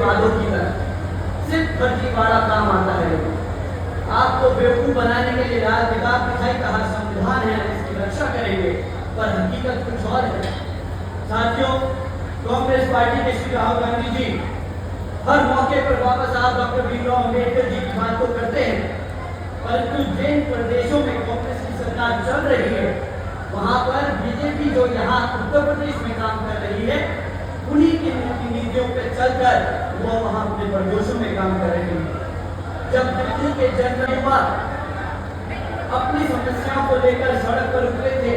वादों की तरह सिर्फ फर्जीवाड़ा काम आता है। आपको बेवकूफ बनाने के लिए लाल किताब दिखाई, कहा संविधान है इसकी रक्षा करेंगे, पर हकीकत कुछ और है। साथियों, कांग्रेस पार्टी के श्री राहुल गांधी जी हर मौके पर बाबा साहब डॉक्टर भीमराव अम्बेडकर जी की बात तो करते हैं, परंतु जिन प्रदेशों में कांग्रेस की सरकार चल रही है वहां पर बीजेपी जो यहाँ उत्तर प्रदेश में काम कर रही है, उन्हीं की नीतियों पर चलकर वो वहां अपने प्रदेशों में काम कर रहे हैं। जब दिल्ली के जनरल युवा अपनी समस्याओं को लेकर सड़क पर उतरे थे,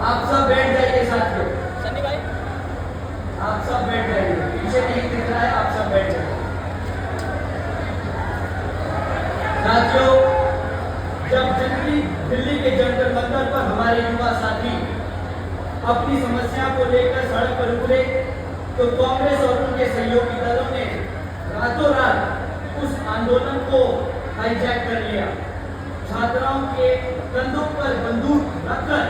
आप सब बैठ जाइए साथियों, सनी भाई आप सब बैठ जाइए, पीछे नहीं दिख रहा है, आप सब बैठ जाइए। साथियों, जब दिल्ली के जंतर मंतर पर हमारे युवा साथी अपनी समस्या को लेकर सड़क पर उतरे तो कांग्रेस और उनके सहयोगी दलों ने रातों रात उस आंदोलन को हाईजैक कर लिया। छात्राओं के कंधों पर बंदूक रखकर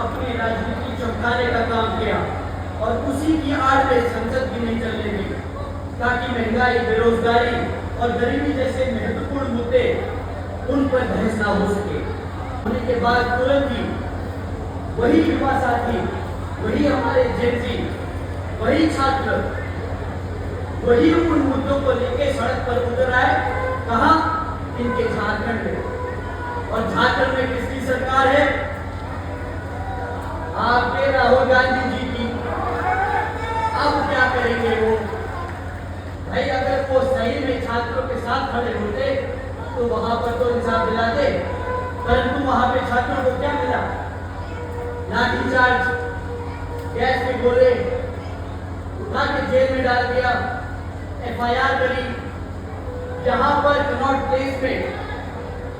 अपनी राजनीति चमकाने का काम किया और उसी की आड़ में संसद भी नहीं चलने दी, ताकि महंगाई, बेरोजगारी और गरीबी जैसे महत्वपूर्ण मुद्दे उन पर बहस ना हो सके। होने के बाद तुरंत ही वही युवा साथी, वही हमारे जेनजी, वही छात्र, वही उन मुद्दों को लेकर सड़क पर उतर आए। कहां? इनके झारखंड में। और झारखंड में किसकी सरकार है? आपके राहुल गांधी जी की। अब क्या करेंगे वो? भाई अगर वो सही में छात्रों के साथ खड़े होते तो वहां पर तो इंसाफ दिलाते, परंतु वहां पे छात्रों को क्या मिला? लाठीचार्ज, गैस के गोले उठा के जेल में डाल दिया, एफआईआर करी। यहाँ पर कनॉट प्लेस में,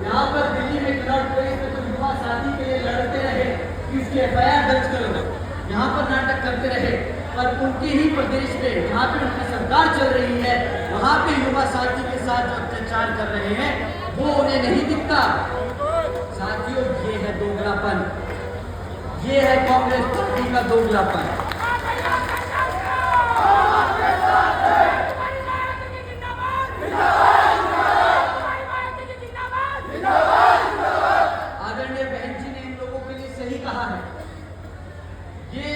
यहाँ पर दिल्ली में कनॉट प्लेस में तो युवा साथी के लिए लड़ते रहे कि उसकी एफआईआर दर्ज करो, यहाँ पर नाटक करते रहे, पर उनके ही प्रदेश में जहाँ पे उनकी सरकार चल रही है वहाँ पे युवा साथी के साथ जो अत्याचार कर रहे हैं वो उन्हें नहीं दिखता। साथियों, ये है दोगलापन, ये है कांग्रेस पार्टी का दोगलापन। आदरणीय बहन जी ने इन लोगों के लिए सही कहा है। ये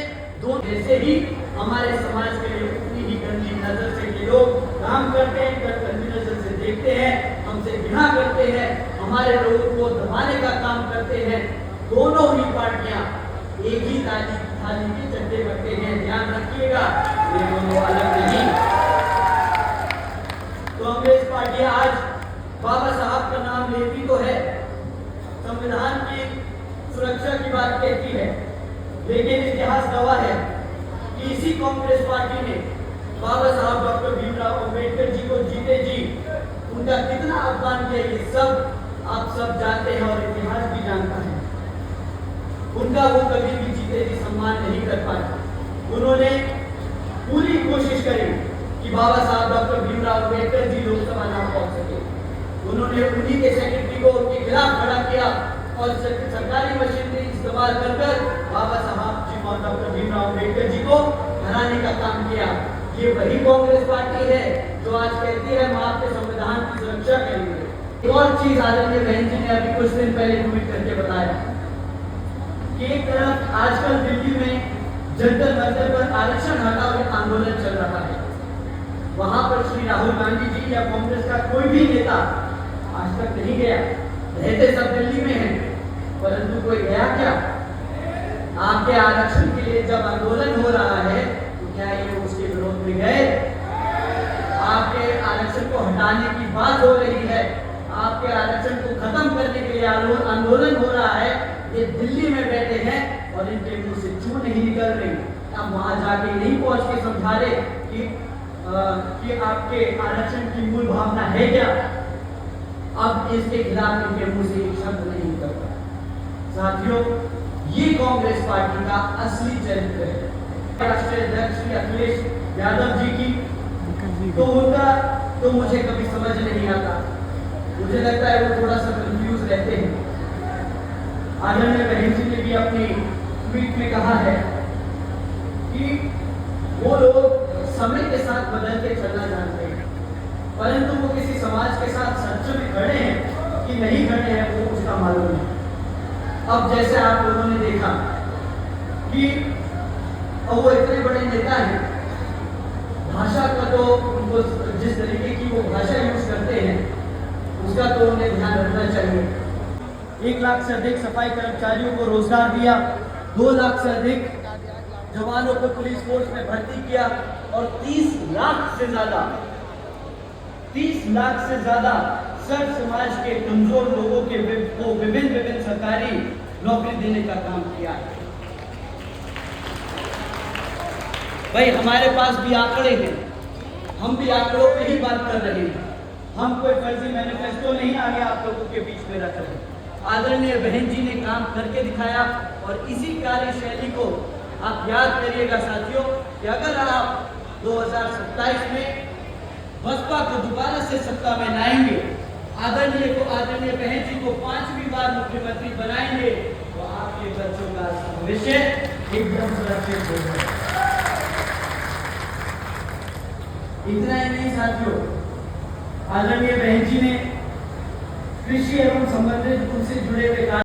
दो जैसे ही हमारे समाज के लिए उतनी ही गंदी नजर से ये लोग काम करते हैं, गंदी नजर से देखते हैं, हमसे घृणा करते हैं, हमारे लोगों को दबाने का काम करते हैं। दोनों ही पार्टियां एक ही थाली के चट्टे बट्टे हैं, ध्यान रखिएगा, ये दोनों अलग नहीं। कांग्रेस पार्टी आज बाबा साहब का नाम लेती तो है, संविधान की सुरक्षा की बात कहती है, लेकिन इतिहास गवाह है कि इसी कांग्रेस पार्टी ने बाबा साहब डॉक्टर भीमराव अम्बेडकर जी को जीते जी उनका कितना अपमान किया, ये सब आप सब जानते हैं और इतिहास भी जानता है। उनका वो कभी भी जीते जी सम्मान नहीं कर पाए। उन्होंने पूरी कोशिश करी कि बाबा साहब डॉक्टर भीमराव अम्बेडकर जी लोकसभा ना पहुंच सके। उन्होंने उन्हीं के सेक्रेटरी को उनके खिलाफ खड़ा किया और सरकारी मशीनरी इस्तेमाल कर बाबा साहब जी डॉक्टर भीमराव अम्बेडकर जी को हराने का काम किया। ये वही कांग्रेस पार्टी है जो आज कहती है हम आपके संविधान की सुरक्षा करेंगे। एक और चीज आदरणीय बहन जी ने अभी कुछ दिन पहले ट्वीट करके बताया कि एक तरफ आजकल दिल्ली में जंतर मंतर पर आरक्षण हटाओ आंदोलन चल रहा है, वहां पर श्री राहुल गांधी जी या कांग्रेस का कोई भी नेता आज तक नहीं गया। रहते सब दिल्ली में हैं, परंतु कोई गया क्या? आपके आरक्षण के लिए जब आंदोलन हो रहा है तो क्या ये उसके विरोध में गए? आपके आरक्षण को हटाने की बात हो रही है, आपके आरक्षण को खत्म करने के लिए आंदोलन हो रहा है, ये दिल्ली में बैठे हैं और इनके मुंह से चू नहीं निकल रही। अब वहां जाके नहीं पहुंच के समझा रहे कि आपके आरक्षण की मूल भावना है क्या। अब इसके खिलाफ इनके मुंह से एक शब्द नहीं निकलता। साथियों, ये कांग्रेस पार्टी का असली चरित्र है। राष्ट्रीय अध्यक्ष श्री अखिलेश यादव जी की तो उनका तो मुझे कभी समझ नहीं आता। मुझे लगता है वो थोड़ा सा कंफ्यूज रहते हैं। आदरणीय बहन जी ने भी अपनी ट्वीट में कहा है कि वो लोग समय के साथ बदल के चलना जानते हैं, परंतु वो किसी समाज के साथ सच में खड़े हैं कि नहीं खड़े हैं वो उसका मालूम नहीं। अब जैसे आप लोगों ने देखा कि वो इतने बड़े नेता हैं, भाषा का तो उनको जिस तरीके की वो भाषा यूज करते हैं उसका तो उन्हें ध्यान रखना चाहिए। 1 लाख से अधिक सफाई कर्मचारियों को रोजगार दिया, 2 लाख से अधिक जवानों को पुलिस फोर्स में भर्ती किया और 30 लाख से ज्यादा सर्व समाज के कमजोर लोगों के को विभिन्न सरकारी नौकरी देने का काम किया। भाई हमारे पास भी आंकड़े हैं, हम भी आंकड़ों पे ही बात कर रहे हैं, हम कोई फर्जी मैनिफेस्टो नहीं आगे आप लोगों के बीच में रख रहे। आदरणीय बहन जी ने काम करके दिखाया और इसी कार्यशैली को आप याद करिएगा साथियों कि अगर आप 2027 में बसपा को दोबारा से सत्ता में लाएंगे, आदरणीय बहन जी को 5वीं बार मुख्यमंत्री बनाएंगे तो आपके बच्चों का भविष्य एकदम सुरक्षित होगा। इतना ही नहीं साथियों, आदरणीय बहन जी ने कृषि एवं संबंधित उनसे जुड़े हुए